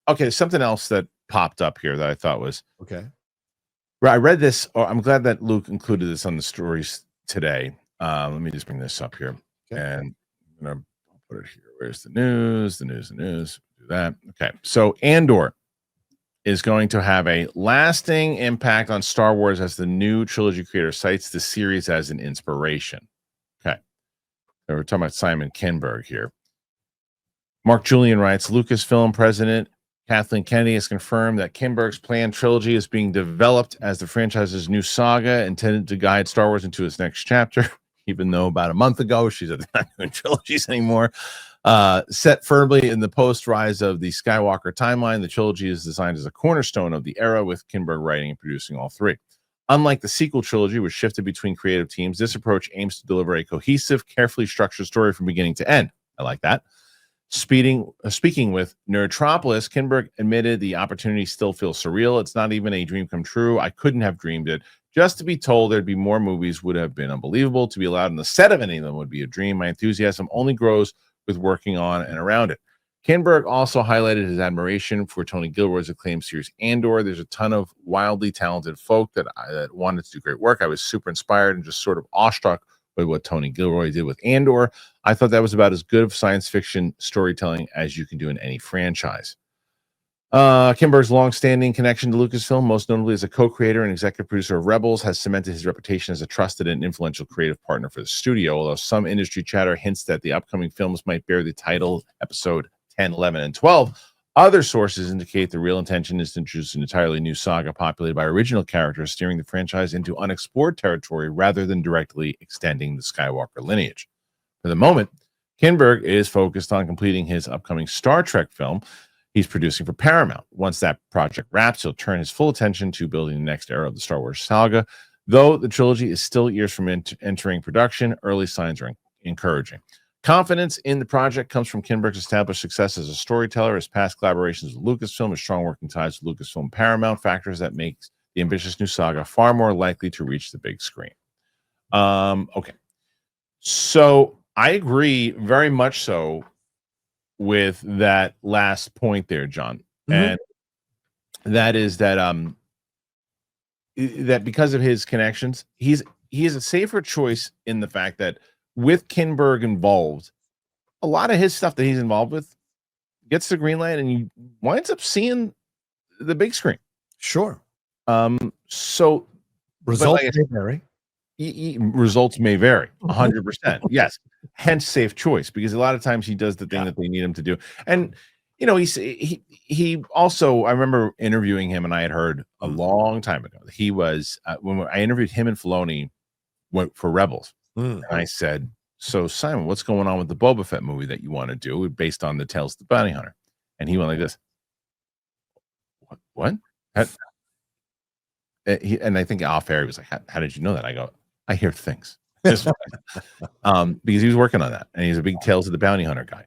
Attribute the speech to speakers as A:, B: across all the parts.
A: okay, something else that popped up here that I thought was
B: okay.
A: I read this. Or I'm glad that Luke included this on the stories today. Let me just bring this up here, and I'm gonna put it here. Where's the news? The news. Do that. Okay, so Andor is going to have a lasting impact on Star Wars as the new trilogy creator cites the series as an inspiration. Okay, so we're talking about Simon Kinberg here. Mark Julian writes, Lucasfilm president Kathleen Kennedy has confirmed that Kinberg's planned trilogy is being developed as the franchise's new saga intended to guide Star Wars into its next chapter, even though about a month ago she said they're not doing trilogies anymore. Set firmly in the post-rise of the Skywalker timeline, the trilogy is designed as a cornerstone of the era, with Kinberg writing and producing all three. Unlike the sequel trilogy, which shifted between creative teams, this approach aims to deliver a cohesive, carefully structured story from beginning to end. I like that. Speaking with Nerdtropolis, Kinberg admitted the opportunity still feels surreal. It's not even a dream come true. I couldn't have dreamed it. Just to be told there'd be more movies would have been unbelievable. To be allowed in the set of any of them would be a dream. My enthusiasm only grows with working on and around it. Kinberg also highlighted his admiration for Tony Gilroy's acclaimed series Andor. There's a ton of wildly talented folk that wanted to do great work. I was super inspired and just sort of awestruck by what Tony Gilroy did with Andor. I thought that was about as good of science fiction storytelling as you can do in any franchise. Kinberg's long-standing connection to Lucasfilm, most notably as a co-creator and executive producer of Rebels, has cemented his reputation as a trusted and influential creative partner for the studio, although some industry chatter hints that the upcoming films might bear the title Episode 10, 11, and 12. Other sources indicate the real intention is to introduce an entirely new saga populated by original characters, steering the franchise into unexplored territory rather than directly extending the Skywalker lineage. For the moment, Kinberg is focused on completing his upcoming Star Trek film he's producing for Paramount. Once that project wraps, he'll turn his full attention to building the next era of the Star Wars saga. Though the trilogy is still years from entering production, early signs are encouraging. Confidence in the project comes from Kinberg's established success as a storyteller. His past collaborations with Lucasfilm, his strong working ties with Lucasfilm and Paramount, factors that makes the ambitious new saga far more likely to reach the big screen. Okay. So I agree very much so with that last point there, John. And that is that that because of his connections, he is a safer choice in the fact that with Kinberg involved, a lot of his stuff that he's involved with gets the green light and he winds up seeing the big screen.
B: Sure.
A: So
B: results may vary.
A: Results may vary 100%. Yes. Hence safe choice, because a lot of times he does the thing that they need him to do. And you know, he also, I remember interviewing him, and I had heard a long time ago that he was when I interviewed him and Filoni for Rebels. And I said, so Simon, what's going on with the Boba Fett movie that you want to do based on the Tales of the Bounty Hunter? And he went like this. What? And I think off air he was like, how did you know that? I go, I hear things. Because he was working on that, and he's a big Tales of the Bounty Hunter guy.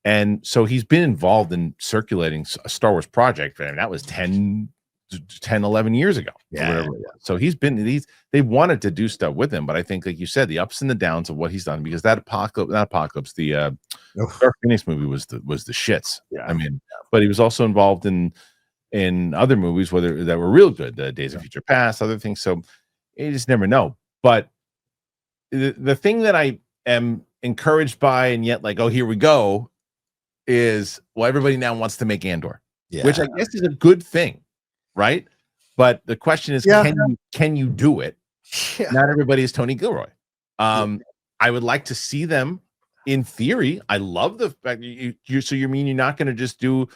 A: And so he's been involved in circulating a Star Wars project, and that was 10, 11 years ago.
B: Yeah.
A: So they wanted to do stuff with him, but I think, like you said, the ups and the downs of what he's done, because that apocalypse, the Dark Phoenix movie was the shits.
B: Yeah.
A: I mean, but he was also involved in other movies, whether that were real good, the Days of Future Past, other things. So you just never know. But the thing that I am encouraged by, and yet like, oh, here we go, is, well, everybody now wants to make Andor, which I guess is a good thing, right? But the question is, can you do it? Not everybody is Tony Gilroy. I would like to see them in theory. I love the fact you mean you're not going to just do,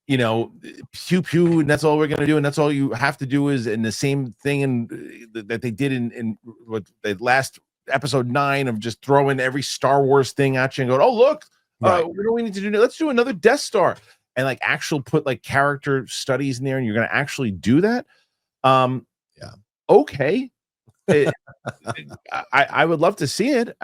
A: pew pew, and that's all we're going to do, and that's all you have to do is in the same thing that they did in what the last episode 9 of just throwing every Star Wars thing at you and going, oh look, what do we need to do now? Let's do another Death Star, and like actual put like character studies in there, and you're going to actually do that. Okay. I would love to see it.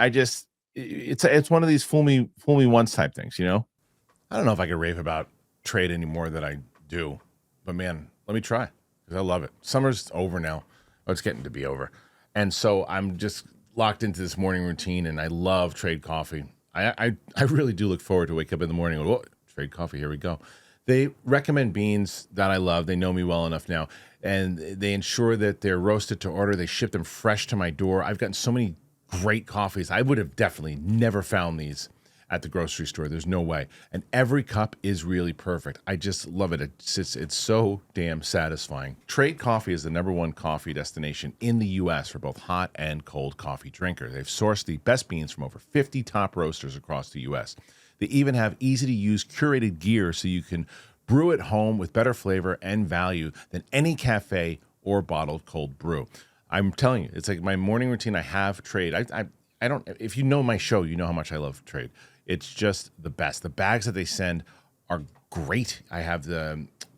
A: It's one of these fool me once type things, I don't know if I could rave about trade any more than I do, but man, let me try, because I love it. Summer's over now. Oh, it's getting to be over, and so I'm just locked into this morning routine, and I love trade coffee. I really do look forward to wake up in the morning and go, trade coffee, here we go. They recommend beans that I love. They know me well enough now, and they ensure that they're roasted to order. They ship them fresh to my door. I've gotten so many great coffees. I would have definitely never found these at the grocery store. There's no way. And every cup is really perfect. I just love it. It's so damn satisfying. Trade Coffee is the #1 coffee destination in the U.S. for both hot and cold coffee drinkers. They've sourced the best beans from over 50 top roasters across the U.S. They even have easy-to-use curated gear so you can brew at home with better flavor and value than any cafe or bottled cold brew. I'm telling you, it's like my morning routine. I have Trade. I don't. If you know my show, you know how much I love Trade. It's just the best. The bags that they send are great. I have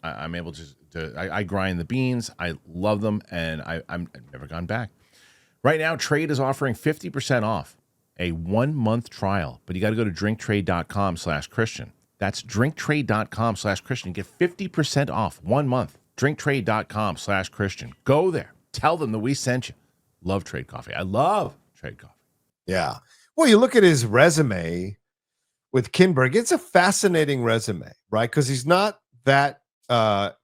A: I'm able to I grind the beans. I love them, and I've never gone back. Right now, Trade is offering 50% off a 1-month trial, but you got to go to drinktrade.com/Christian. That's drinktrade.com/Christian. Get 50% off 1 month. Drinktrade.com/Christian. Go there. Tell them that we sent you. Love Trade Coffee. I love Trade Coffee.
B: Yeah. Well, you look at his resume with Kinberg. It's a fascinating resume, right? Because he's not that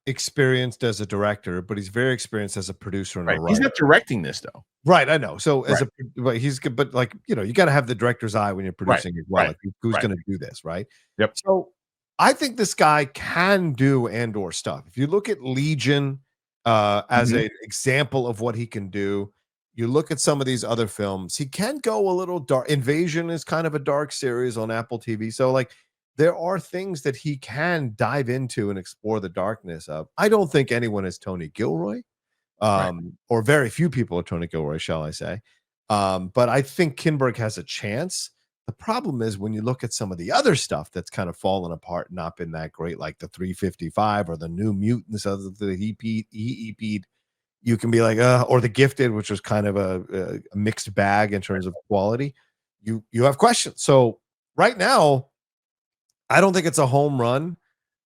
B: experienced as a director, but he's very experienced as a producer and a writer.
A: He's not directing this though.
B: Right, I know. So but like, you know, you got to have the director's eye when you're producing as well. Like, who's going to do this, right?
A: Yep.
B: So I think this guy can do Andor stuff. If you look at Legion as an example of what he can do, you look at some of these other films, he can go a little dark. Invasion is kind of a dark series on Apple TV. So like, there are things that he can dive into and explore the darkness of. I don't think anyone is Tony Gilroy. Or very few people are Tony Gilroy, shall I say. But I think Kinberg has a chance. The problem is when you look at some of the other stuff that's kind of fallen apart, not been that great, like the 355 or the New Mutants, other than he EP'd, you can be like, or the Gifted, which was kind of a mixed bag in terms of quality. You have questions. So right now, I don't think it's a home run.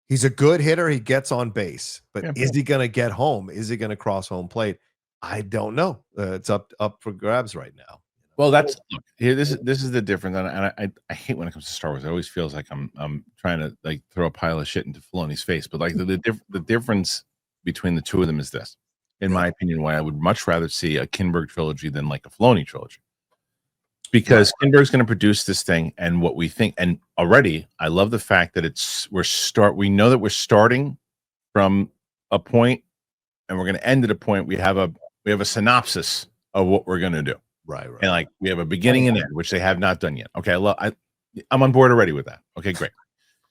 B: He's a good hitter. He gets on base, but is he going to get home? Is he going to cross home plate? I don't know. It's up for grabs right now.
A: Well, look here. This is the difference, and I hate when it comes to Star Wars. It always feels like I'm trying to like throw a pile of shit into Filoni's face. But like the difference between the two of them is this, in my opinion, why I would much rather see a Kinberg trilogy than like a Filoni trilogy. Because Kinberg's going to produce this thing, and what we think, and already, I love the fact that we know that we're starting from a point, and we're going to end at a point. We have a synopsis of what we're going to do,
B: right?
A: And like we have a beginning and end, which they have not done yet. Okay, I'm on board already with that. Okay, great.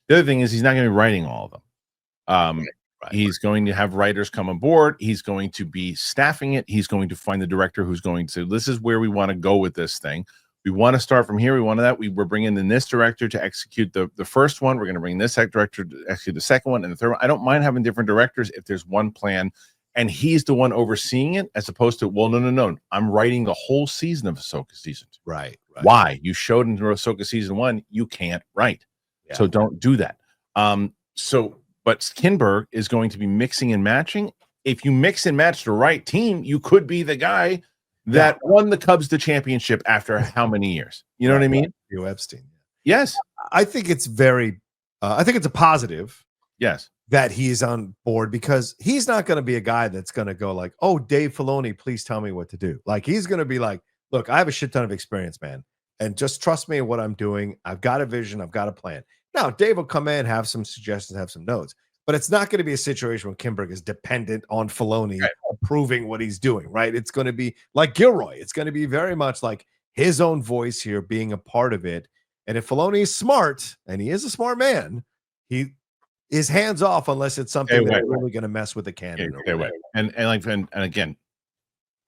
A: The other thing is he's not going to be writing all of them. He's going to have writers come on board. He's going to be staffing it. He's going to find the director who's going to. This is where we want to go with this thing. We want to start from here. We want that. We're bringing in this director to execute the first one. We're going to bring this director to execute the second one and the third one. I don't mind having different directors if there's one plan and he's the one overseeing it, as opposed to, well, no. I'm writing the whole season of Ahsoka season 2.
B: Right.
A: Why? You showed in Ahsoka season 1, you can't write. Yeah. So don't do that. But Kinberg is going to be mixing and matching. If you mix and match the right team, you could be the guy that won the Cubs the championship after how many years? You know what I mean?
B: Hugh Epstein.
A: Yes.
B: I think it's I think it's a positive.
A: Yes.
B: That he's on board, because he's not going to be a guy that's going to go like, oh, Dave Filoni, please tell me what to do. Like, he's going to be like, look, I have a shit ton of experience, man. And just trust me in what I'm doing. I've got a vision. I've got a plan. Now, Dave will come in, have some suggestions, have some notes. But it's not going to be a situation where Kinberg is dependent on Filoni approving what he's doing, right? It's going to be like Gilroy. It's going to be very much like his own voice here, being a part of it. And if Filoni is smart, and he is a smart man, he is hands off unless it's something that's really going to mess with the canon.
A: And again,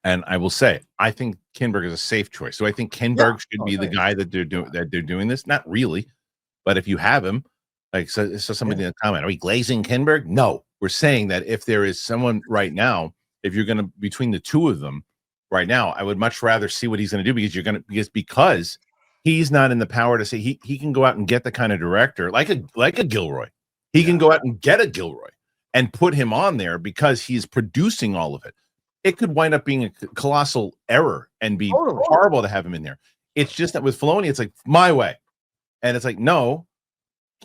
A: and I will say, I think Kinberg is a safe choice. So I think Kinberg should be the guy that they're doing this. Not really, but if you have him. Like, so somebody in the comment, are we glazing Kinberg? No, we're saying that if there is someone right now, if you're going to, between the two of them right now, I would much rather see what he's going to do, because he's not in the power to say he can go out and get the kind of director like a Gilroy. He can go out and get a Gilroy and put him on there because he's producing all of it. It could wind up being a colossal error and be horrible to have him in there. It's just that with Filoni, it's like my way. And it's like, no,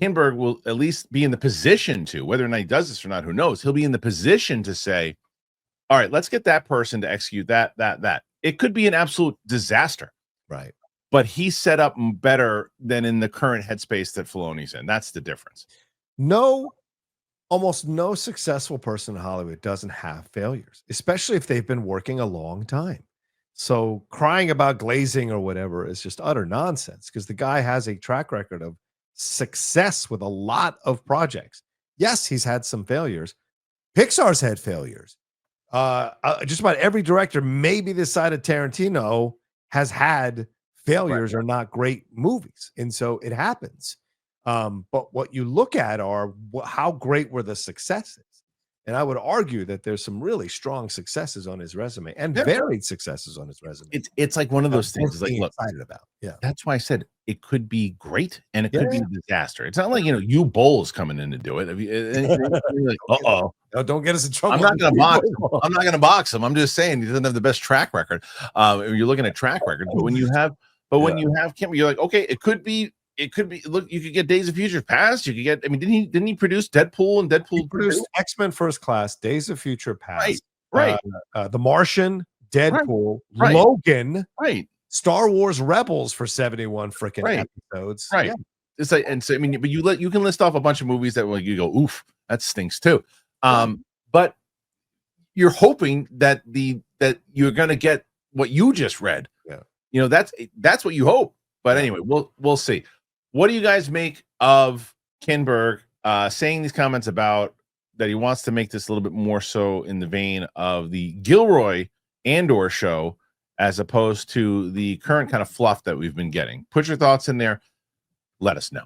A: Kinberg will at least be in the position to, whether or not he does this or not, who knows? He'll be in the position to say, all right, let's get that person to execute that. It could be an absolute disaster.
B: Right.
A: But he's set up better than in the current headspace that Filoni's in. That's the difference.
B: Almost no successful person in Hollywood doesn't have failures, especially if they've been working a long time. So crying about glazing or whatever is just utter nonsense, because the guy has a track record of success with a lot of projects. Yes, he's had some failures. Pixar's had failures. Just about every director, maybe this side of Tarantino, has had failures or not great movies. And so it happens. But what you look at are how great were the successes. And I would argue that there's some really strong successes on his resume and varied successes on his resume.
A: It's like one of those things. It's like, look,
B: excited about. Yeah,
A: that's why I said it could be great and it could be a disaster. It's not like, you Bull's coming in to do it. Like,
B: don't get us in trouble.
A: I'm not going to box him. I'm not going to box him. I'm just saying he doesn't have the best track record. You're looking at track record, but when you have, Kim, you're like, okay, it could be. Look, you could get Days of Future Past. You could get. I mean, didn't he produce Deadpool and Deadpool?
B: He produced X-Men First Class, Days of Future Past,
A: right.
B: The Martian, Deadpool, Logan, Star Wars Rebels for 71 freaking episodes.
A: Right. Yeah. It's like, and so I mean, but you can list off a bunch of movies that you go, oof, that stinks too. But you're hoping that you're going to get what you just read. Yeah. That's what you hope. But anyway, we'll see. What do you guys make of Kinberg saying these comments about that he wants to make this a little bit more so in the vein of the Gilroy Andor show as opposed to the current kind of fluff that we've been getting? Put your thoughts in there. Let us know.